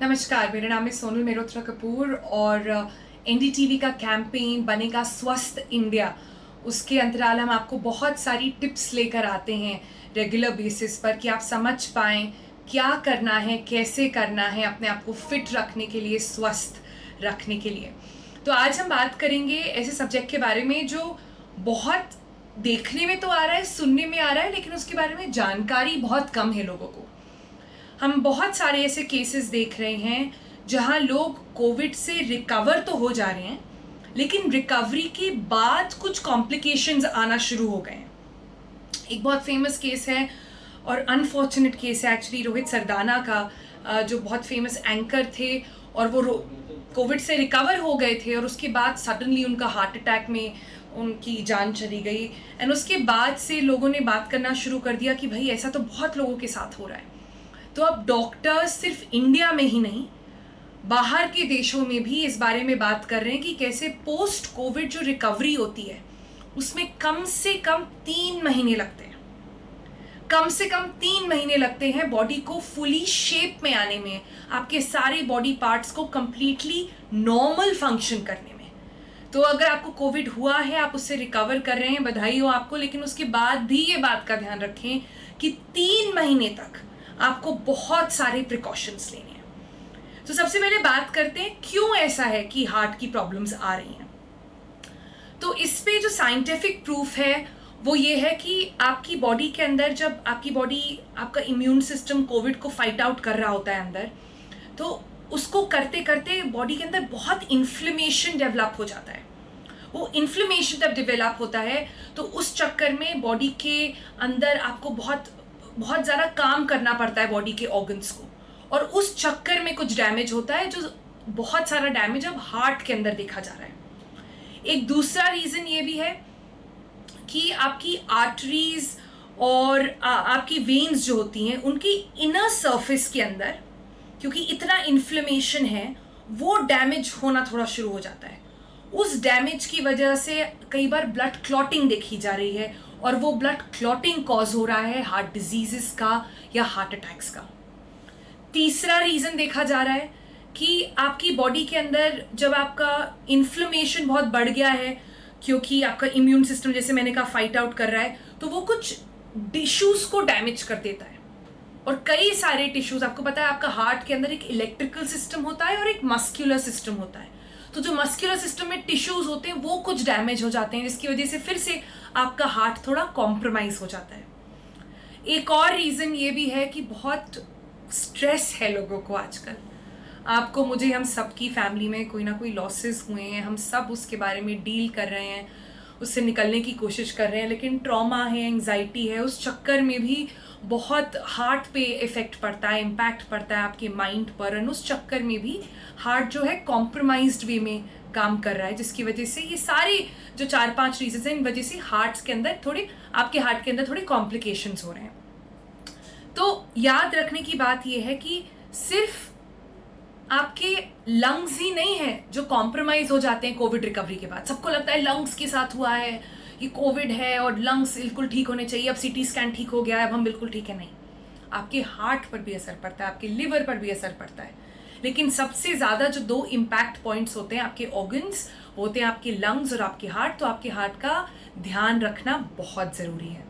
नमस्कार, मेरा नाम है सोनल मेहरोत्रा कपूर और एनडीटीवी का कैंपेन बनेगा स्वस्थ इंडिया, उसके अंतराल हम आपको बहुत सारी टिप्स लेकर आते हैं रेगुलर बेसिस पर कि आप समझ पाएँ क्या करना है, कैसे करना है अपने आप को फिट रखने के लिए, स्वस्थ रखने के लिए। तो आज हम बात करेंगे ऐसे सब्जेक्ट के बारे में जो बहुत देखने में तो आ रहा है, सुनने में आ रहा है, लेकिन उसके बारे में जानकारी बहुत कम है लोगों को। हम बहुत सारे ऐसे केसेस देख रहे हैं जहां लोग कोविड से रिकवर तो हो जा रहे हैं, लेकिन रिकवरी के बाद कुछ कॉम्प्लिकेशंस आना शुरू हो गए हैं। एक बहुत फेमस केस है और अनफॉर्चुनेट केस है एक्चुअली रोहित सरदाना का, जो बहुत फेमस एंकर थे और वो कोविड से रिकवर हो गए थे और उसके बाद सडनली उनका हार्ट अटैक में उनकी जान चली गई। एंड उसके बाद से लोगों ने बात करना शुरू कर दिया कि भाई ऐसा तो बहुत लोगों के साथ हो रहा है। तो अब डॉक्टर्स सिर्फ इंडिया में ही नहीं, बाहर के देशों में भी इस बारे में बात कर रहे हैं कि कैसे पोस्ट कोविड जो रिकवरी होती है उसमें कम से कम 3 महीने लगते हैं। कम से कम 3 महीने लगते हैं बॉडी को फुली शेप में आने में, आपके सारे बॉडी पार्ट्स को कंप्लीटली नॉर्मल फंक्शन करने में। तो अगर आपको कोविड हुआ है, आप उससे रिकवर कर रहे हैं, बधाई हो आपको, लेकिन उसके बाद भी ये बात का ध्यान रखें कि 3 महीने तक आपको बहुत सारे प्रिकॉशंस लेने हैं। तो सबसे पहले बात करते हैं क्यों ऐसा है कि हार्ट की प्रॉब्लम्स आ रही हैं। तो इस पे जो साइंटिफिक प्रूफ है वो ये है कि आपकी बॉडी के अंदर, जब आपकी बॉडी, आपका इम्यून सिस्टम कोविड को फाइट आउट कर रहा होता है अंदर, तो उसको करते करते बॉडी के अंदर बहुत इन्फ्लेमेशन डेवलप हो जाता है। वो इन्फ्लेमेशन जब डेवलप होता है तो उस चक्कर में बॉडी के अंदर आपको बहुत ज़्यादा काम करना पड़ता है बॉडी के ऑर्गन्स को, और उस चक्कर में कुछ डैमेज होता है, जो बहुत सारा डैमेज अब हार्ट के अंदर देखा जा रहा है। एक दूसरा रीज़न ये भी है कि आपकी आर्टरीज और आपकी वेन्स जो होती हैं उनकी इनर सरफेस के अंदर, क्योंकि इतना इन्फ्लेमेशन है, वो डैमेज होना थोड़ा शुरू हो जाता है। उस डैमेज की वजह से कई बार ब्लड क्लॉटिंग देखी जा रही है और वो ब्लड क्लॉटिंग कॉज हो रहा है हार्ट डिजीजेस का या हार्ट अटैक्स का। तीसरा रीज़न देखा जा रहा है कि आपकी बॉडी के अंदर जब आपका इन्फ्लेमेशन बहुत बढ़ गया है, क्योंकि आपका इम्यून सिस्टम, जैसे मैंने कहा, फाइट आउट कर रहा है, तो वो कुछ टिश्यूज़ को डैमेज कर देता है। और कई सारे टिश्यूज़, आपको पता है आपका हार्ट के अंदर एक इलेक्ट्रिकल सिस्टम होता है और एक मस्कुलर सिस्टम होता है। तो जो मस्कुलर सिस्टम में टिश्यूज़ होते हैं वो कुछ डैमेज हो जाते हैं, जिसकी वजह से फिर से आपका हार्ट थोड़ा कॉम्प्रोमाइज़ हो जाता है। एक और रीज़न ये भी है कि बहुत स्ट्रेस है लोगों को आजकल। आपको, मुझे, हम सब की फैमिली में कोई ना कोई लॉसेस हुए हैं, हम सब उसके बारे में डील कर रहे हैं, उससे निकलने की कोशिश कर रहे हैं, लेकिन ट्रॉमा है, एंग्जाइटी है, उस चक्कर में भी बहुत हार्ट पे इफ़ेक्ट पड़ता है, इम्पैक्ट पड़ता है आपके माइंड पर, और उस चक्कर में भी हार्ट जो है कॉम्प्रोमाइज्ड वे में काम कर रहा है, जिसकी वजह से ये सारे जो 4-5 रीजन हैं, इन वजह से हार्ट्स के अंदर थोड़े, आपके हार्ट के अंदर थोड़े कॉम्प्लिकेशंस हो रहे हैं। तो याद रखने की बात यह है कि सिर्फ आपके लंग्स ही नहीं है जो कॉम्प्रोमाइज हो जाते हैं कोविड रिकवरी के बाद। सबको लगता है लंग्स के साथ हुआ है, ये कोविड है और लंग्स बिल्कुल ठीक होने चाहिए, अब सीटी स्कैन ठीक हो गया है, अब हम बिल्कुल ठीक है। नहीं, आपके हार्ट पर भी असर पड़ता है, आपके लिवर पर भी असर पड़ता है, लेकिन सबसे ज़्यादा जो 2 इम्पैक्ट पॉइंट्स होते हैं आपके ऑर्गन्स, होते हैं आपके लंग्स और आपके हार्ट। तो आपके हार्ट का ध्यान रखना बहुत ज़रूरी है।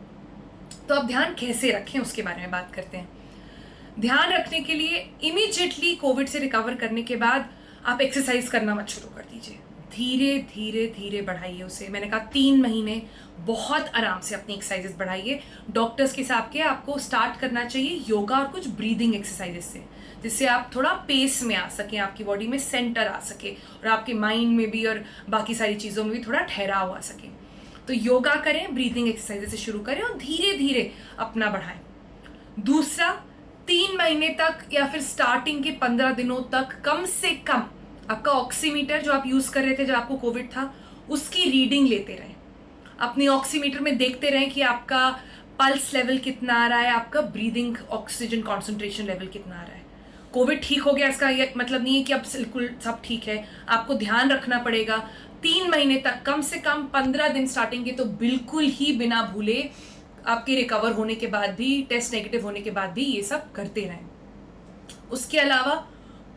तो अब ध्यान कैसे रखें उसके बारे में बात करते हैं। ध्यान रखने के लिए इमीडिएटली कोविड से रिकवर करने के बाद आप एक्सरसाइज करना मत शुरू कर दीजिए, धीरे धीरे धीरे बढ़ाइए उसे। मैंने कहा 3 महीने बहुत आराम से अपनी एक्सरसाइजेस बढ़ाइए। डॉक्टर्स के हिसाब के आपको स्टार्ट करना चाहिए योगा और कुछ ब्रीदिंग एक्सरसाइजेस से, जिससे आप थोड़ा पेस में आ सकें, आपकी बॉडी में सेंटर आ सके और आपके माइंड में भी और बाकी सारी चीज़ों में भी थोड़ा ठहराव आ सके। तो योगा करें, ब्रीदिंग एक्सरसाइजेस से शुरू करें और धीरे धीरे अपना बढ़ाएं। दूसरा, 3 महीने तक या फिर स्टार्टिंग के 15 दिनों तक कम से कम आपका ऑक्सीमीटर जो आप यूज़ कर रहे थे जब आपको कोविड था, उसकी रीडिंग लेते रहें। अपनी ऑक्सीमीटर में देखते रहें कि आपका पल्स लेवल कितना आ रहा है, आपका ब्रीदिंग ऑक्सीजन कॉन्सेंट्रेशन लेवल कितना आ रहा है। कोविड ठीक हो गया इसका ये मतलब नहीं है कि अब बिल्कुल सब ठीक है, आपको ध्यान रखना पड़ेगा। 3 महीने तक, कम से कम 15 दिन स्टार्टिंग के तो बिल्कुल ही बिना भूले, आपके रिकवर होने के बाद भी, टेस्ट नेगेटिव होने के बाद भी ये सब करते रहें। उसके अलावा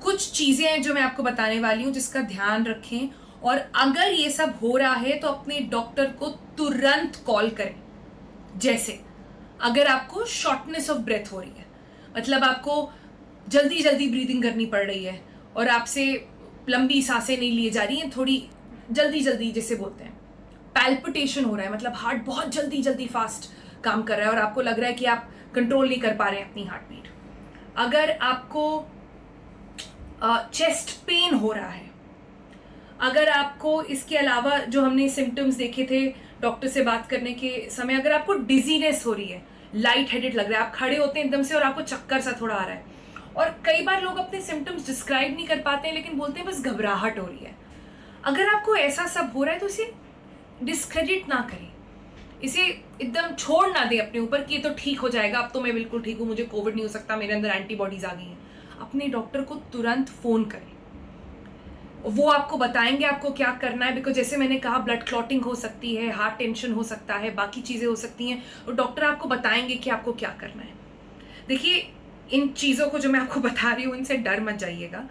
कुछ चीज़ें हैं जो मैं आपको बताने वाली हूँ जिसका ध्यान रखें, और अगर ये सब हो रहा है तो अपने डॉक्टर को तुरंत कॉल करें। जैसे अगर आपको शॉर्टनेस ऑफ ब्रेथ हो रही है, मतलब आपको जल्दी जल्दी ब्रीदिंग करनी पड़ रही है और आपसे लंबी सांसें नहीं ली जा रही हैं, थोड़ी जल्दी जल्दी जैसे बोलते हैं, पैल्पिटेशन हो रहा है, मतलब हार्ट बहुत जल्दी जल्दी फास्ट काम कर रहा है और आपको लग रहा है कि आप कंट्रोल नहीं कर पा रहे हैं अपनी हार्ट बीट। अगर आपको चेस्ट पेन हो रहा है, अगर आपको इसके अलावा जो हमने सिम्टम्स देखे थे डॉक्टर से बात करने के समय, अगर आपको डिजीनेस हो रही है, लाइट हेडेड लग रहा है, आप खड़े होते हैं एकदम से और आपको चक्कर सा थोड़ा आ रहा है, और कई बार लोग अपने सिम्टम्स डिस्क्राइब नहीं कर पाते हैं लेकिन बोलते हैं बस घबराहट हो रही है। अगर आपको ऐसा सब हो रहा है तो इसे डिस्क्रेडिट ना करें, इसे एकदम छोड़ ना दें अपने ऊपर कि ये तो ठीक हो जाएगा, अब तो मैं बिल्कुल ठीक हूँ, मुझे कोविड नहीं हो सकता, मेरे अंदर एंटीबॉडीज आ गई हैं। अपने डॉक्टर को तुरंत फ़ोन करें, वो आपको बताएंगे आपको क्या करना है। बिकॉज जैसे मैंने कहा, ब्लड क्लॉटिंग हो सकती है, हार्ट टेंशन हो सकता है, बाकी चीज़ें हो सकती हैं, और डॉक्टर आपको बताएंगे कि आपको क्या करना है। देखिए, इन चीज़ों को जो मैं आपको बता रही हूँ इनसे डर मत जाइएगा।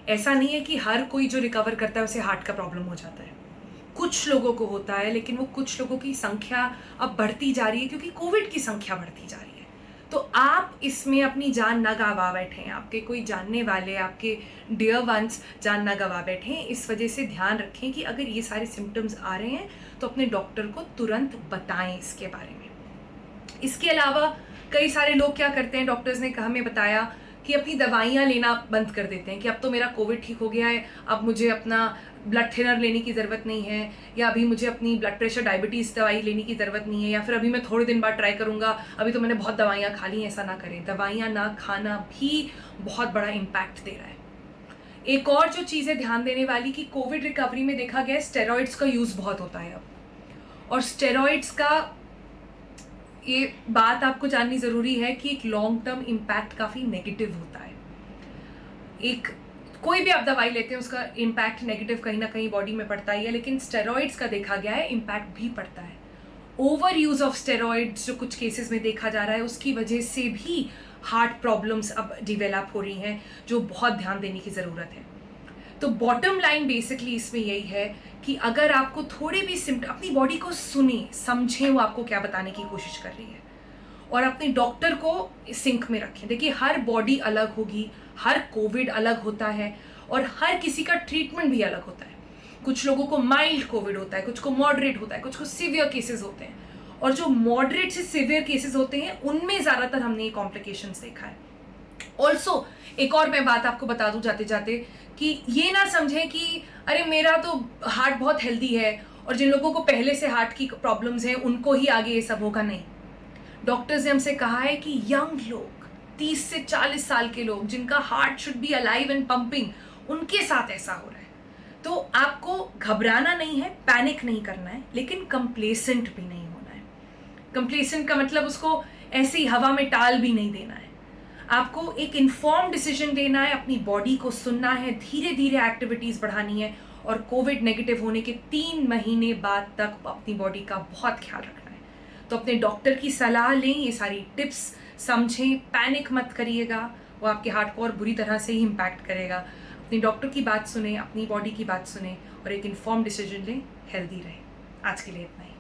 ऐसा नहीं है कि हर कोई जो रिकवर करता है उसे हार्ट का प्रॉब्लम हो जाता है, कुछ लोगों को होता है, लेकिन वो कुछ लोगों की संख्या अब बढ़ती जा रही है क्योंकि कोविड की संख्या बढ़ती जा रही है। तो आप इसमें अपनी जान ना गंवा बैठें, आपके कोई जानने वाले, आपके डियर वंस जान ना गंवा बैठें। इस वजह से ध्यान रखें कि अगर ये सारे सिम्टम्स आ रहे हैं तो अपने डॉक्टर को तुरंत बताएं इसके बारे में। इसके अलावा कई सारे लोग क्या करते हैं, डॉक्टर्स ने हमें बताया कि अपनी दवाइयाँ लेना बंद कर देते हैं कि अब तो मेरा कोविड ठीक हो गया है, अब मुझे अपना ब्लड थिनर लेने की ज़रूरत नहीं है, या अभी मुझे अपनी ब्लड प्रेशर डायबिटीज़ दवाई लेने की ज़रूरत नहीं है, या फिर अभी मैं थोड़े दिन बाद ट्राई करूँगा, अभी तो मैंने बहुत दवाइयाँ खा ली। ऐसा ना करें, दवाइयाँ ना खाना भी बहुत बड़ा इम्पैक्ट दे रहा है। एक और जो चीज़ें ध्यान देने वाली कि कोविड रिकवरी में देखा गया स्टेरॉइड्स का यूज़ बहुत होता है अब, और स्टेरॉइड्स का ये बात आपको जाननी ज़रूरी है कि एक लॉन्ग टर्म इम्पैक्ट काफ़ी नेगेटिव होता है। एक कोई भी आप दवाई लेते हैं उसका इम्पैक्ट नेगेटिव कहीं ना कहीं बॉडी में पड़ता ही है, लेकिन स्टेरॉइड्स का देखा गया है इम्पैक्ट भी पड़ता है। ओवर यूज़ ऑफ स्टेरॉइड्स जो कुछ केसेस में देखा जा रहा है, उसकी वजह से भी हार्ट प्रॉब्लम्स अब डिवेलप हो रही हैं, जो बहुत ध्यान देने की ज़रूरत है। तो बॉटम लाइन बेसिकली इसमें यही है कि अगर आपको थोड़े भी सिम्टम, अपनी बॉडी को सुने, समझें वो आपको क्या बताने की कोशिश कर रही है, और अपने डॉक्टर को सिंक में रखें। देखिए, हर बॉडी अलग होगी, हर कोविड अलग होता है, और हर किसी का ट्रीटमेंट भी अलग होता है। कुछ लोगों को माइल्ड कोविड होता है, कुछ को मॉडरेट होता है, कुछ को सीवियर केसेस होते हैं, और जो मॉडरेट से सीवियर केसेस होते हैं उनमें ज़्यादातर हमने ये कॉम्प्लिकेशंस देखा है। ऑल्सो एक और मैं बात आपको बता दूं जाते जाते कि ये ना समझें कि अरे मेरा तो हार्ट बहुत हेल्दी है और जिन लोगों को पहले से हार्ट की प्रॉब्लम्स हैं उनको ही आगे ये सब होगा। नहीं, डॉक्टर्स ने हमसे कहा है कि यंग लोग, 30 से 40 साल के लोग जिनका heart should be alive and pumping, उनके साथ ऐसा हो रहा है। तो आपको घबराना नहीं है, पैनिक नहीं करना है, लेकिन कंप्लेसेंट भी नहीं होना है। कंप्लेसेंट का मतलब उसको ऐसे ही हवा में टाल भी नहीं देना है। आपको एक इन्फॉर्म डिसीजन देना है, अपनी बॉडी को सुनना है, धीरे धीरे एक्टिविटीज़ बढ़ानी है, और कोविड नेगेटिव होने के 3 महीने बाद तक अपनी बॉडी का बहुत ख्याल रखना है। तो अपने डॉक्टर की सलाह लें, ये सारी टिप्स समझें, पैनिक मत करिएगा, वो आपके हार्ट को और बुरी तरह से ही इम्पैक्ट करेगा। अपनी डॉक्टर की बात सुने, अपनी बॉडी की बात सुने, और एक इन्फॉर्म डिसीजन लें, हेल्दी रहें। आज के लिए इतना ही।